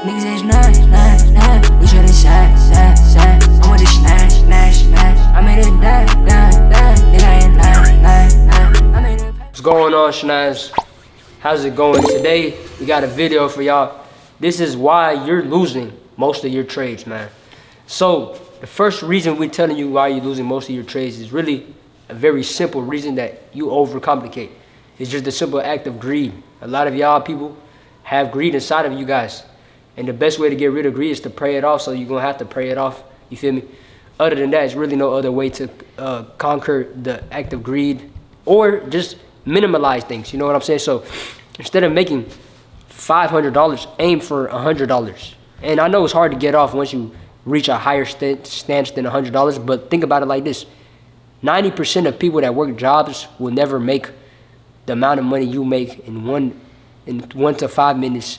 Niggas is nice. We should've shot. I'm with the snatch. I made it die. Nigga ain't lying. I made it. What's going on, Shenaz? How's it going? Today, we got a video for y'all. This is why you're losing most of your trades, man. So, the first reason we're telling you why you're losing most of your trades is really a very simple reason that you overcomplicate. It's just the simple act of greed. A lot of y'all people have greed inside of you guys. And the best way to get rid of greed is to pray it off, so you're going to have to pray it off. You feel me? Other than that, there's really no other way to conquer the act of greed or just minimalize things. You know what I'm saying? So instead of making $500, aim for $100. And I know it's hard to get off once you reach a higher stance than $100, but think about it like this. 90% of people that work jobs will never make the amount of money you make in 1 to 5 minutes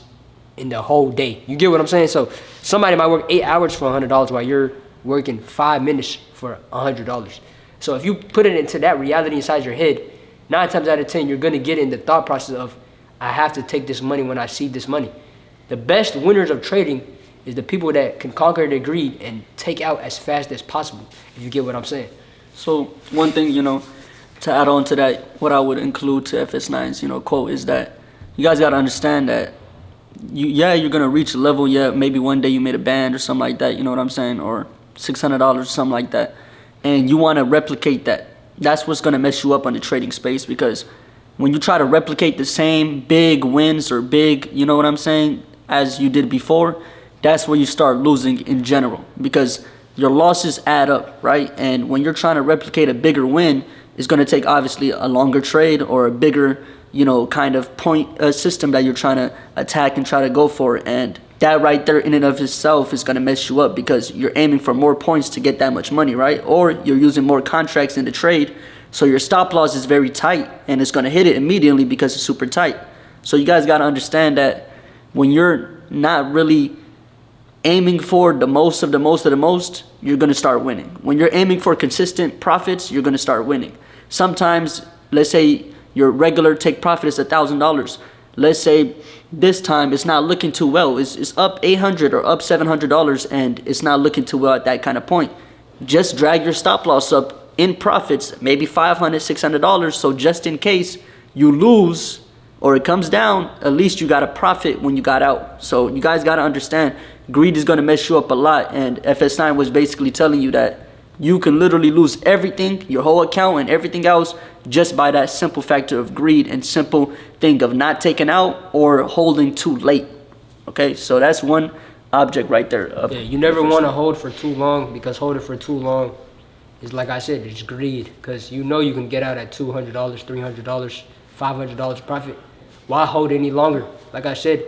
in the whole day. You get what I'm saying? So somebody might work 8 hours for $100 while you're working 5 minutes for $100. So if you put it into that reality inside your head, 9 times out of 10, you're going to get in the thought process of, I have to take this money when I see this money. The best winners of trading is the people that can conquer their greed and take out as fast as possible, if you get what I'm saying. So one thing, to add on to that, what I would include to FS9's, quote is that you guys got to understand that you're going to reach a level, maybe one day you made a band or something like that, you know what I'm saying, or $600 or something like that, and you want to replicate that. That's what's going to mess you up on the trading space, because when you try to replicate the same big wins or big, you know what I'm saying, as you did before, that's where you start losing in general, because your losses add up, right? And when you're trying to replicate a bigger win, it's going to take obviously a longer trade or a bigger, kind of point system that you're trying to attack and try to go for. And that right there in and of itself is going to mess you up, because you're aiming for more points to get that much money, right? Or you're using more contracts in the trade. So your stop loss is very tight and it's going to hit it immediately because it's super tight. So you guys got to understand that when you're not really aiming for the most of the most, you're going to start winning. When you're aiming for consistent profits, you're going to start winning. Sometimes, let's say your regular take profit is $1,000. Let's say this time it's not looking too well. It's up $800 or up $700 and it's not looking too well at that kind of point. Just drag your stop loss up in profits, maybe $500, $600. So just in case you lose or it comes down, at least you got a profit when you got out. So you guys got to understand, greed is going to mess you up a lot. And FS9 was basically telling you that you can literally lose everything, your whole account and everything else, just by that simple factor of greed and simple thing of not taking out or holding too late. Okay, so that's one object right there. Yeah, you never want to hold for too long, because holding for too long is, like I said, it's greed. Because you can get out at $200, $300, $500 profit. Why hold any longer? Like I said,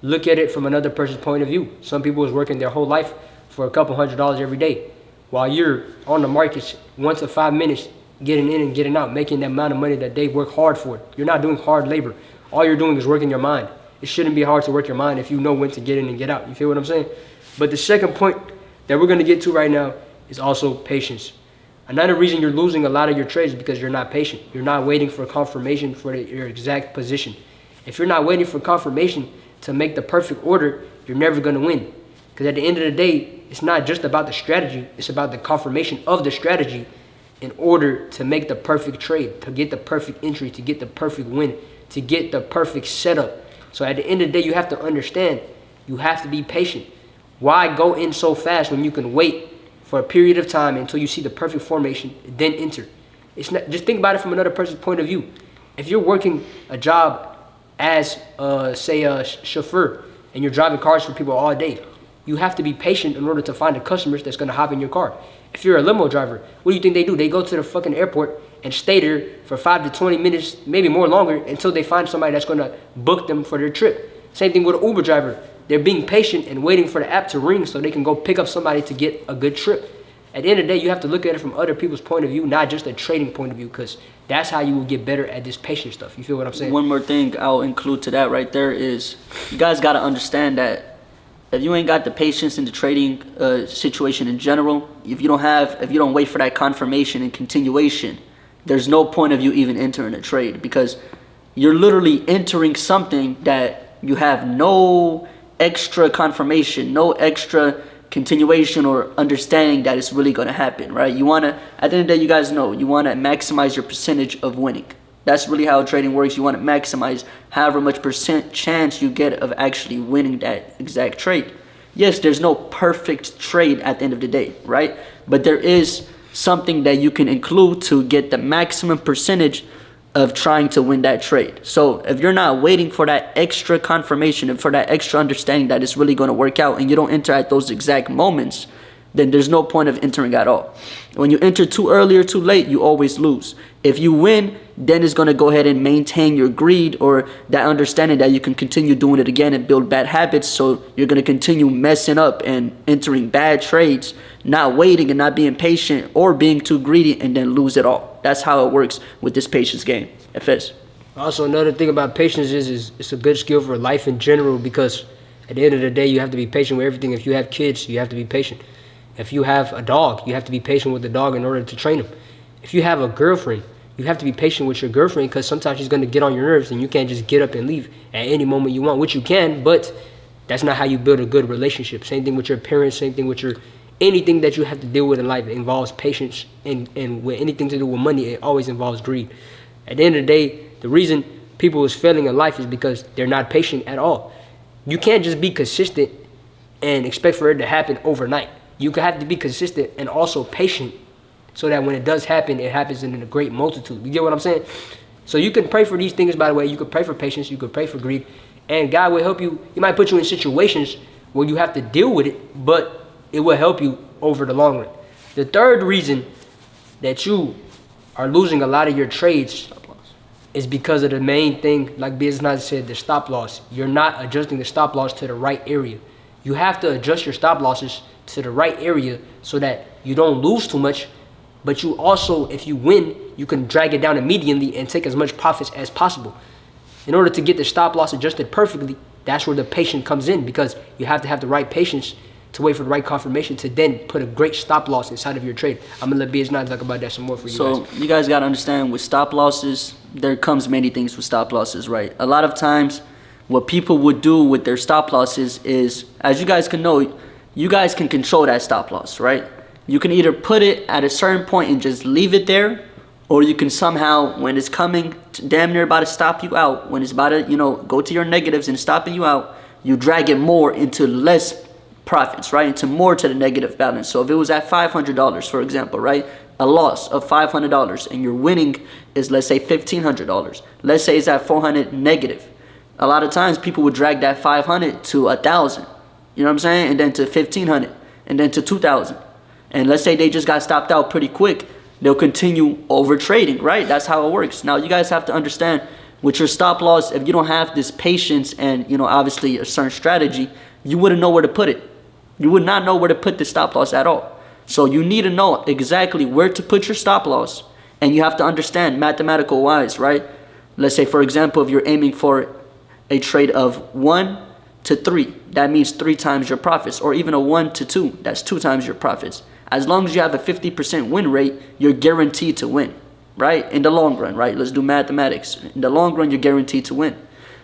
look at it from another person's point of view. Some people is working their whole life for a couple $100s every day, while you're on the markets 1 to 5 minutes, getting in and getting out, making that amount of money that they work hard for. You're not doing hard labor. All you're doing is working your mind. It shouldn't be hard to work your mind if you know when to get in and get out. You feel what I'm saying? But the second point that we're going to get to right now is also patience. Another reason you're losing a lot of your trades is because you're not patient. You're not waiting for confirmation for your exact position. If you're not waiting for confirmation to make the perfect order, you're never going to win. Because at the end of the day, it's not just about the strategy. It's about the confirmation of the strategy in order to make the perfect trade, to get the perfect entry, to get the perfect win, to get the perfect setup. So at the end of the day, you have to understand, you have to be patient. Why go in so fast when you can wait for a period of time until you see the perfect formation, then enter? It's not, just think about it from another person's point of view. If you're working a job as, say, a chauffeur, and you're driving cars for people all day, you have to be patient in order to find the customers that's going to hop in your car. If you're a limo driver, what do you think they do? They go to the fucking airport and stay there for 5 to 20 minutes, maybe more longer, until they find somebody that's going to book them for their trip. Same thing with an Uber driver. They're being patient and waiting for the app to ring so they can go pick up somebody to get a good trip. At the end of the day, you have to look at it from other people's point of view, not just a trading point of view, because that's how you will get better at this patient stuff. You feel what I'm saying? One more thing I'll include to that right there is, you guys got to understand that if you ain't got the patience in the trading situation in general, if you don't wait for that confirmation and continuation, there's no point of you even entering a trade, because you're literally entering something that you have no extra confirmation, no extra continuation or understanding that it's really going to happen, right? You want to, at the end of the day, you guys know, you want to maximize your percentage of winning. That's really how trading works. You want to maximize however much percent chance you get of actually winning that exact trade. Yes, there's no perfect trade at the end of the day, right? But there is something that you can include to get the maximum percentage of trying to win that trade. So if you're not waiting for that extra confirmation and for that extra understanding that it's really going to work out, and you don't enter at those exact moments, then there's no point of entering at all. When you enter too early or too late, you always lose. If you win, then it's going to go ahead and maintain your greed or that understanding that you can continue doing it again and build bad habits. So you're going to continue messing up and entering bad trades, not waiting and not being patient, or being too greedy and then lose it all. That's how it works with this patience game. FS. Also, another thing about patience is it's a good skill for life in general, because at the end of the day, you have to be patient with everything. If you have kids, you have to be patient. If you have a dog, you have to be patient with the dog in order to train him. If you have a girlfriend, you have to be patient with your girlfriend, because sometimes she's going to get on your nerves and you can't just get up and leave at any moment you want, which you can, but that's not how you build a good relationship. Same thing with your parents, same thing with your anything that you have to deal with in life. It involves patience, and with anything to do with money, it always involves greed. At the end of the day, the reason people is failing in life is because they're not patient at all. You can't just be consistent and expect for it to happen overnight. You have to be consistent and also patient, so that when it does happen, it happens in a great multitude. You get what I'm saying? So you can pray for these things, by the way. You could pray for patience. You could pray for greed. And God will help you. He might put you in situations where you have to deal with it, but it will help you over the long run. The third reason that you are losing a lot of your trades is because of the main thing, like Business said, the stop loss. You're not adjusting the stop loss to the right area. You have to adjust your stop losses to the right area so that you don't lose too much, but you also, if you win, you can drag it down immediately and take as much profits as possible. In order to get the stop loss adjusted perfectly, that's where the patience comes in, because you have to have the right patience to wait for the right confirmation to then put a great stop loss inside of your trade. I'm gonna let BS9 talk about that some more for you guys. So you guys gotta understand, with stop losses, there comes many things with stop losses, right? A lot of times, what people would do with their stop losses is, as you guys can know, you guys can control that stop loss, right? You can either put it at a certain point and just leave it there, or you can somehow, when it's coming to damn near about to stop you out, when it's about to, go to your negatives and stopping you out, you drag it more into less profits, right? Into more to the negative balance. So if it was at $500, for example, right? A loss of $500 and your winning is, let's say, $1,500. Let's say it's at 400 negative. A lot of times people would drag that 500 to 1,000. You know what I'm saying? And then to 1,500, and then to 2,000. And let's say they just got stopped out pretty quick, they'll continue over trading, right? That's how it works. Now you guys have to understand, with your stop loss, if you don't have this patience and obviously a certain strategy, you wouldn't know where to put it. You would not know where to put the stop loss at all. So you need to know exactly where to put your stop loss, and you have to understand mathematical wise, right? Let's say, for example, if you're aiming for a trade of 1 to 3, that means 3 times your profits, or even a 1 to 2, that's 2 times your profits. As long as you have a 50% win rate, you're guaranteed to win, right? In the long run, right? Let's do mathematics. In the long run, you're guaranteed to win.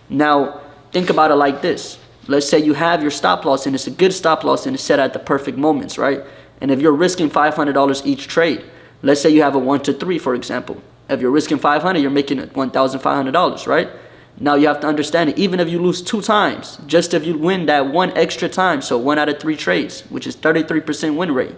Now, think about it like this. Let's say you have your stop loss, and it's a good stop loss, and it's set at the perfect moments, right? And if you're risking $500 each trade, let's say you have a 1 to 3, for example. If you're risking 500, you're making $1,500, right? Now you have to understand it. Even if you lose 2 times, just if you win that 1 extra time, so 1 out of 3 trades, which is 33% win rate,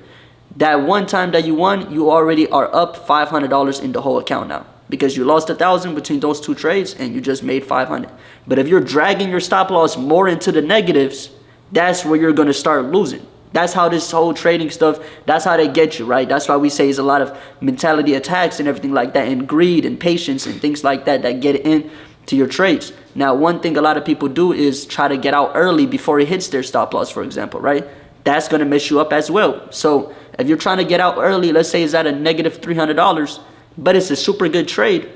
that 1 time that you won, you already are up $500 in the whole account now, because you lost 1,000 between those 2 trades and you just made 500. But if you're dragging your stop loss more into the negatives, that's where you're going to start losing. That's how this whole trading stuff, that's how they get you, right? That's why we say it's a lot of mentality attacks and everything like that, and greed and patience and things like that that get in to your trades. Now, one thing a lot of people do is try to get out early before it hits their stop loss, for example, right? That's going to mess you up as well. So if you're trying to get out early, let's say it's at a negative $300, but it's a super good trade,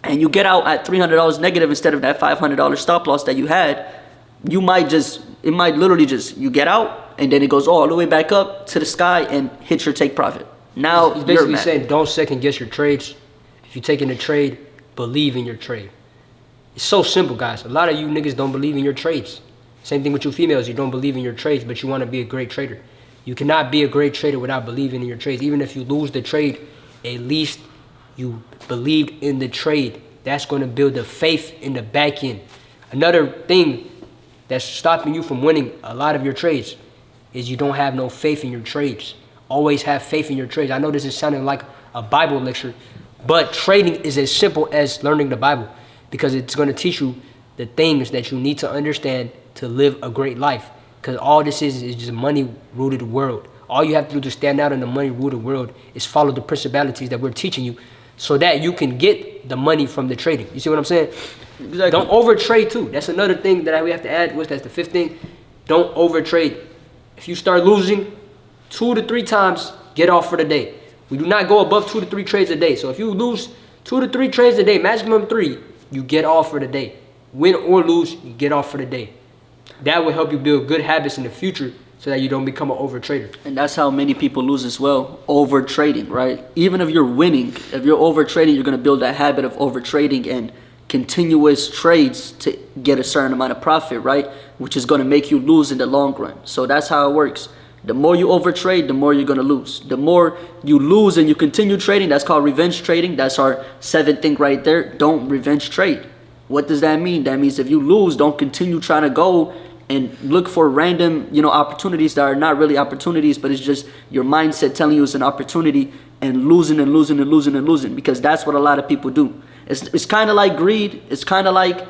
and you get out at $300 negative instead of that $500 stop loss that you had, you might just, it might literally just, you get out, and then it goes all the way back up to the sky and hits your take profit. Now he's basically saying, don't second guess your trades. If you're taking a trade, believe in your trade. It's so simple, guys. A lot of you niggas don't believe in your trades. Same thing with you females. You don't believe in your trades, but you want to be a great trader. You cannot be a great trader without believing in your trades. Even if you lose the trade, at least you believed in the trade. That's going to build the faith in the back end. Another thing that's stopping you from winning a lot of your trades is you don't have no faith in your trades. Always have faith in your trades. I know this is sounding like a Bible lecture, but trading is as simple as learning the Bible, because it's going to teach you the things that you need to understand to live a great life. Because all this is just a money-rooted world. All you have to do to stand out in the money-rooted world is follow the principalities that we're teaching you, so that you can get the money from the trading. You see what I'm saying? Exactly. Don't overtrade too. That's another thing that we have to add. That's the fifth thing. Don't overtrade. If you start losing 2 to 3 times, get off for the day. We do not go above 2 to 3 trades a day. So if you lose 2 to 3 trades a day, maximum 3, you get off for the day. Win or lose, you get off for the day. That will help you build good habits in the future, so that you don't become an overtrader. And that's how many people lose as well, over trading, right? Even if you're winning, if you're over trading, you're going to build that habit of over trading and continuous trades to get a certain amount of profit, right? Which is going to make you lose in the long run. So that's how it works. The more you overtrade, the more you're going to lose. The more you lose and you continue trading, that's called revenge trading. That's our 7th thing right there. Don't revenge trade. What does that mean? That means if you lose, don't continue trying to go and look for random, opportunities that are not really opportunities, but it's just your mindset telling you it's an opportunity, and losing and losing and losing and losing, because that's what a lot of people do. It's kind of like greed. It's kind of like,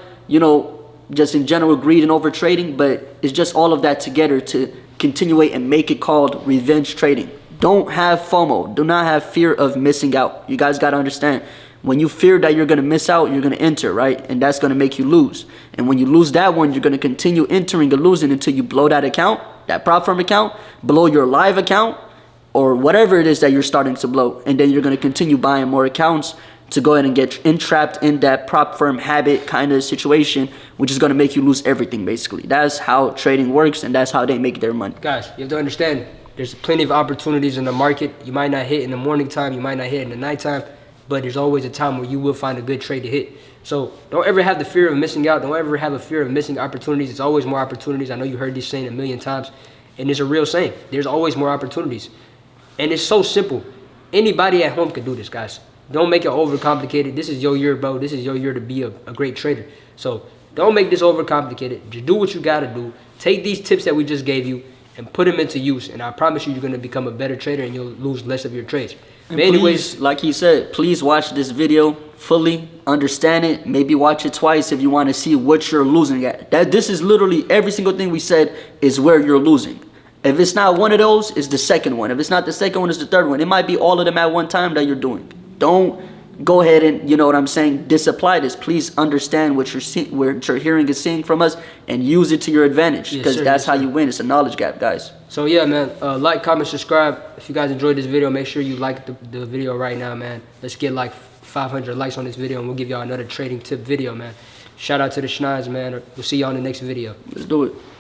just in general greed and over trading, but it's just all of that together to continue and make it called revenge trading. Don't have FOMO. Do not have fear of missing out. You guys got to understand. When you fear that you're going to miss out, you're going to enter, right? And that's going to make you lose. And when you lose that one, you're going to continue entering and losing until you blow that account, that prop firm account, blow your live account, or whatever it is that you're starting to blow. And then you're going to continue buying more accounts to go ahead and get entrapped in that prop firm habit kind of situation, which is going to make you lose everything, basically. That's how trading works, and that's how they make their money. Guys, you have to understand, there's plenty of opportunities in the market. You might not hit in the morning time, you might not hit in the nighttime, but there's always a time where you will find a good trade to hit. So don't ever have the fear of missing out. Don't ever have a fear of missing opportunities. It's always more opportunities. I know you heard this saying a million times, and it's a real saying. There's always more opportunities. And it's so simple. Anybody at home can do this, guys. Don't make it overcomplicated. This is your year, bro. This is your year to be a great trader. So don't make this overcomplicated. Just do what you got to do. Take these tips that we just gave you and put them into use. And I promise you, you're going to become a better trader, and you'll lose less of your trades. But anyways, like he said, please watch this video fully, understand it, maybe watch it twice if you want to see what you're losing at. This is literally every single thing we said is where you're losing. If it's not one of those, it's the second one. If it's not the second one, it's the third one. It might be all of them at one time that you're doing. Don't go ahead and, disapply this. Please understand what you're hearing and seeing from us, and use it to your advantage, because that's how you win. It's a knowledge gap, guys. So yeah, man, like, comment, subscribe. If you guys enjoyed this video, make sure you like the video right now, man. Let's get like 500 likes on this video, and we'll give y'all another trading tip video, man. Shout out to the Schneids, man. We'll see y'all in the next video. Let's do it.